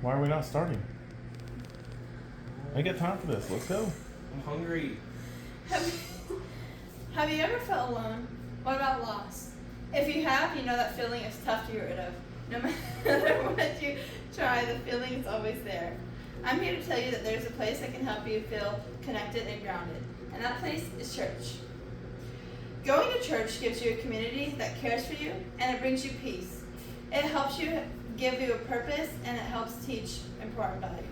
Why are we not starting? I got time for this. Let's go. I'm hungry. Have you ever felt alone? What about lost? If you have, you know that feeling is tough to get rid of. No matter what you try, the feeling is always there. I'm here to tell you that there's a place that can help you feel connected and grounded, and that place is church. Going to church gives you a community that cares for you, and it brings you peace. It helps you give you a purpose, and it helps teach important values.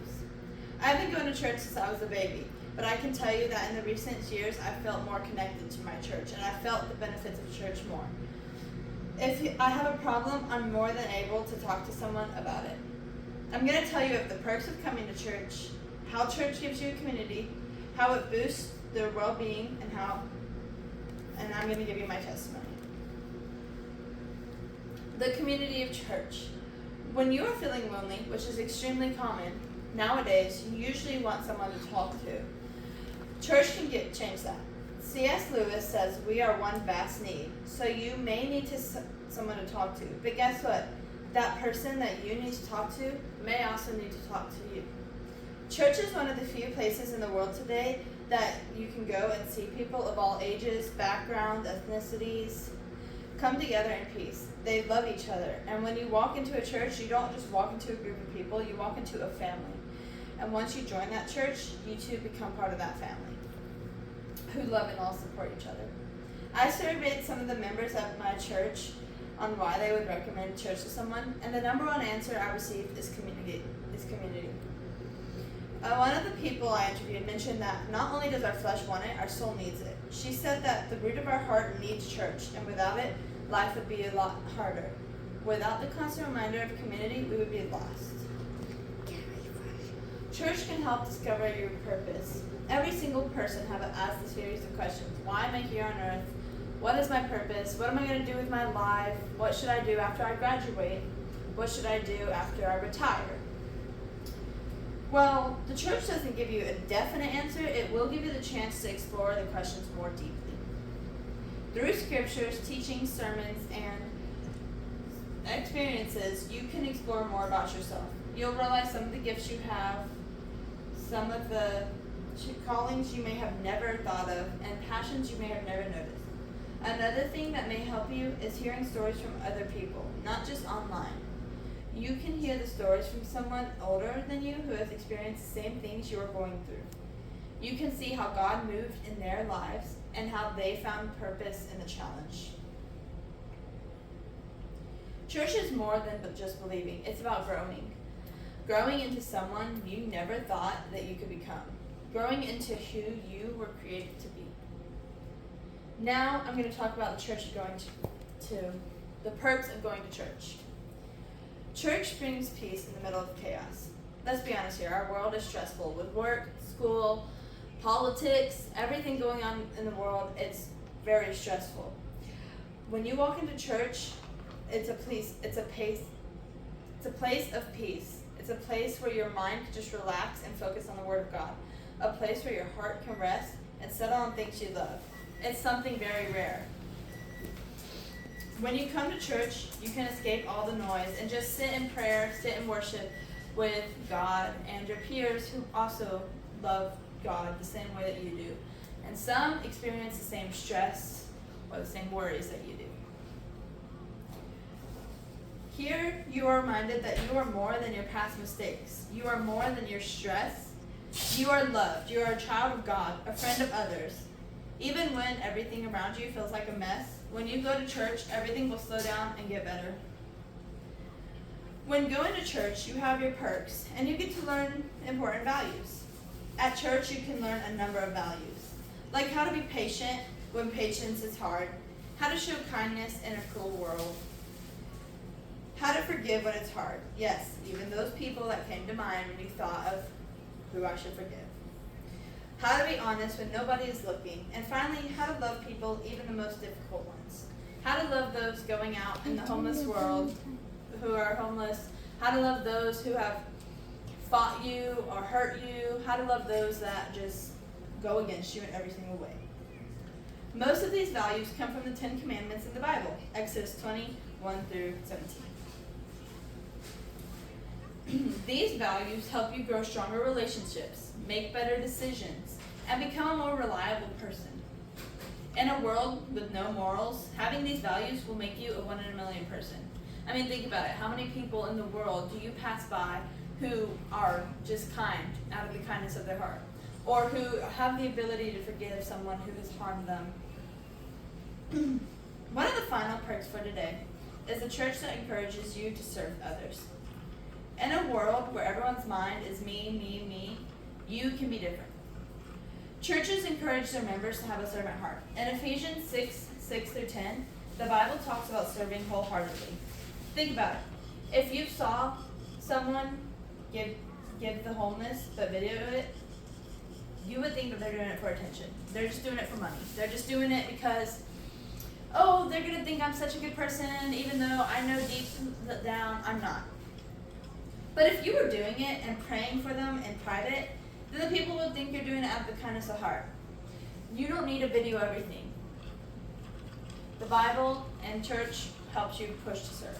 I've been going to church since I was a baby, but I can tell you that in the recent years, I've felt more connected to my church, and I felt the benefits of church more. If I have a problem, I'm more than able to talk to someone about it. I'm going to tell you of the perks of coming to church, how church gives you a community, how it boosts their well-being, and I'm going to give you my testimony. The community of church. When you are feeling lonely, which is extremely common nowadays, you usually want someone to talk to. Church can change that. C.S. Lewis says we are one vast need, so you may need someone to talk to. But guess what? That person that you need to talk to may also need to talk to you. Church is one of the few places in the world today that you can go and see people of all ages, backgrounds, ethnicities come together in peace. They love each other. And when you walk into a church, you don't just walk into a group of people, you walk into a family. And once you join that church, you too become part of that family who love and all support each other. I surveyed some of the members of my church on why they would recommend church to someone, and the number one answer I received is community. One of the people I interviewed mentioned that not only does our flesh want it, our soul needs it. She said that the root of our heart needs church, and without it, life would be a lot harder. Without the constant reminder of community, we would be lost. Church can help discover your purpose. Every single person has asked a series of questions. Why am I here on earth? What is my purpose? What am I going to do with my life? What should I do after I graduate? What should I do after I retire? Well, the church doesn't give you a definite answer. It will give you the chance to explore the questions more deeply. Through scriptures, teachings, sermons, and experiences, you can explore more about yourself. You'll realize some of the gifts you have, some of the callings you may have never thought of, and passions you may have never noticed. Another thing that may help you is hearing stories from other people, not just online. You can hear the stories from someone older than you who has experienced the same things you are going through. You can see how God moved in their lives and how they found purpose in the challenge. Church is more than just believing. It's about growing. Growing into someone you never thought that you could become. Growing into who you were created to be. Now I'm going to talk about the church going to the perks of going to church. Church brings peace in the middle of chaos. Let's be honest here, our world is stressful with work, school, politics, everything going on in the world. It's very stressful. When you walk into church, it's a place of peace. It's a place where your mind can just relax and focus on the Word of God. A place where your heart can rest and settle on things you love. It's something very rare. When you come to church, you can escape all the noise and just sit in prayer, sit in worship with God and your peers who also love God the same way that you do. And some experience the same stress or the same worries that you do. Here, you are reminded that you are more than your past mistakes. You are more than your stress. You are loved. You are a child of God, a friend of others. Even when everything around you feels like a mess, when you go to church, everything will slow down and get better. When going to church, you have your perks, and you get to learn important values. At church, you can learn a number of values, like how to be patient when patience is hard, how to show kindness in a cruel world, how to forgive when it's hard. Yes, even those people that came to mind when you thought of who I should forgive. How to be honest when nobody is looking. And finally, how to love people, even the most difficult ones. How to love those going out in the homeless world who are homeless. How to love those who have fought you or hurt you. How to love those that just go against you in every single way. Most of these values come from the 10 Commandments in the Bible, Exodus 20, 1 through 17. These values help you grow stronger relationships, make better decisions, and become a more reliable person. In a world with no morals, having these values will make you a 1 in a million person. I mean, think about it. How many people in the world do you pass by who are just kind out of the kindness of their heart? Or who have the ability to forgive someone who has harmed them? One of the final perks for today is a church that encourages you to serve others. In a world where everyone's mind is me, me, me, you can be different. Churches encourage their members to have a servant heart. In Ephesians 6:6-10, the Bible talks about serving wholeheartedly. Think about it. If you saw someone give the homeless but video it, you would think that they're doing it for attention. They're just doing it for money. They're just doing it because, oh, they're going to think I'm such a good person, even though I know deep down I'm not. But if you were doing it and praying for them in private, then the people would think you're doing it out of the kindness of heart. You don't need to video everything. The Bible and church helps you push to serve.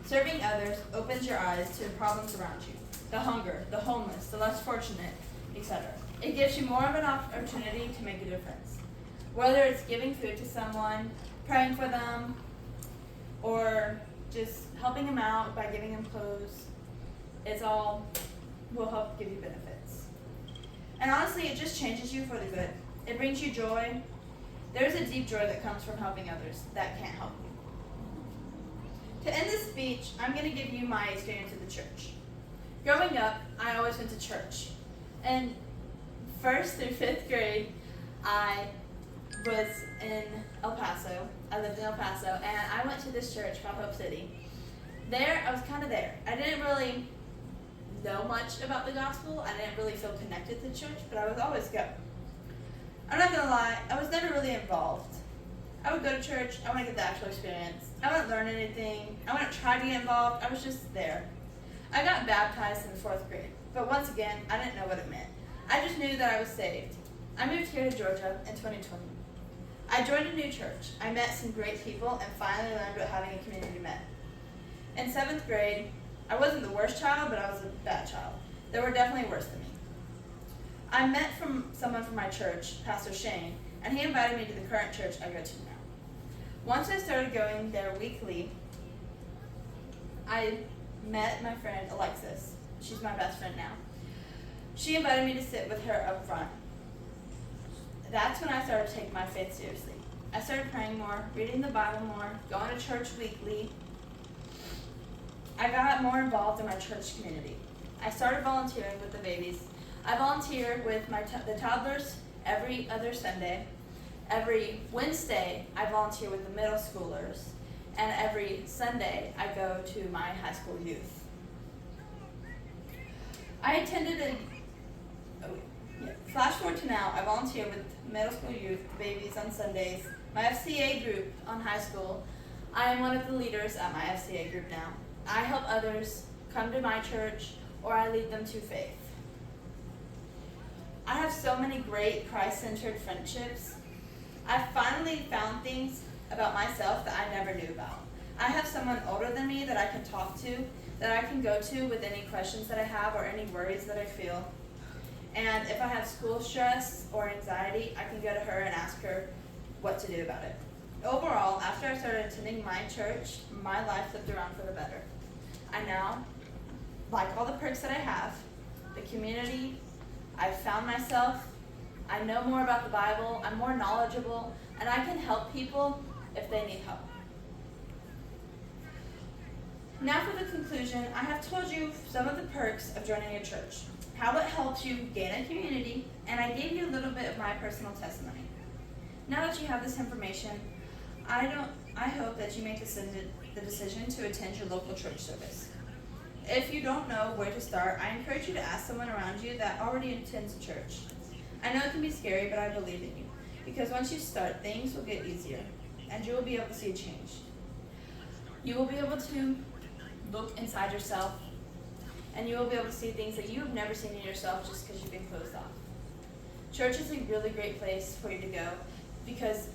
Serving others opens your eyes to the problems around you, the hunger, the homeless, the less fortunate, etc. It gives you more of an opportunity to make a difference. Whether it's giving food to someone, praying for them, or just helping them out by giving them clothes, it's all will help give you benefits. And honestly, it just changes you for the good. It brings you joy. There's a deep joy that comes from helping others that can't help you. To end this speech, I'm going to give you my experience at the church. Growing up, I always went to church. And 1st through 5th grade, I was in El Paso. I lived in El Paso, and I went to this church called Hope City. There, I was kind of there. I didn't really know much about the gospel. I didn't really feel connected to church, but I would always go. I'm not going to lie, I was never really involved. I would go to church, I wouldn't get the actual experience. I wouldn't learn anything. I wouldn't try to get involved. I was just there. I got baptized in 4th grade, but once again, I didn't know what it meant. I just knew that I was saved. I moved here to Georgia in 2020. I joined a new church. I met some great people and finally learned what having a community meant. In 7th grade, I wasn't the worst child, but I was a bad child. There were definitely worse than me. I met someone from my church, Pastor Shane, and he invited me to the current church I go to now. Once I started going there weekly, I met my friend Alexis. She's my best friend now. She invited me to sit with her up front. That's when I started to take my faith seriously. I started praying more, reading the Bible more, going to church weekly. I got more involved in my church community. I started volunteering with the babies. I volunteered with the toddlers every other Sunday. Every Wednesday, I volunteer with the middle schoolers. And every Sunday, I go to my high school youth. I attended flash forward to now, I volunteer with middle school youth, babies on Sundays, my FCA group on high school. I am one of the leaders at my FCA group now. I help others come to my church, or I lead them to faith. I have so many great Christ-centered friendships. I finally found things about myself that I never knew about. I have someone older than me that I can talk to, that I can go to with any questions that I have or any worries that I feel. And if I have school stress or anxiety, I can go to her and ask her what to do about it. Overall, after I started attending my church, my life flipped around for the better. I now like all the perks that I have, the community, I've found myself, I know more about the Bible, I'm more knowledgeable, and I can help people if they need help. Now for the conclusion, I have told you some of the perks of joining a church, how it helps you gain a community, and I gave you a little bit of my personal testimony. Now that you have this information, I hope that you make the decision to attend your local church service. If you don't know where to start, I encourage you to ask someone around you that already attends a church. I know it can be scary, but I believe in you, because once you start, things will get easier, and you will be able to see a change. You will be able to look inside yourself, and you will be able to see things that you have never seen in yourself just because you've been closed off. Church is a really great place for you to go because,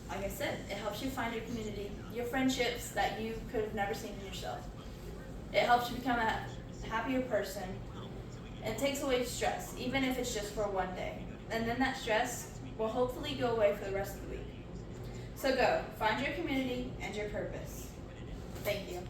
like I said, it helps you find your community, your friendships that you could have never seen in yourself. It helps you become happier person, and it takes away stress, even if it's just for one day. And then that stress will hopefully go away for the rest of the week. So go, find your community and your purpose. Thank you.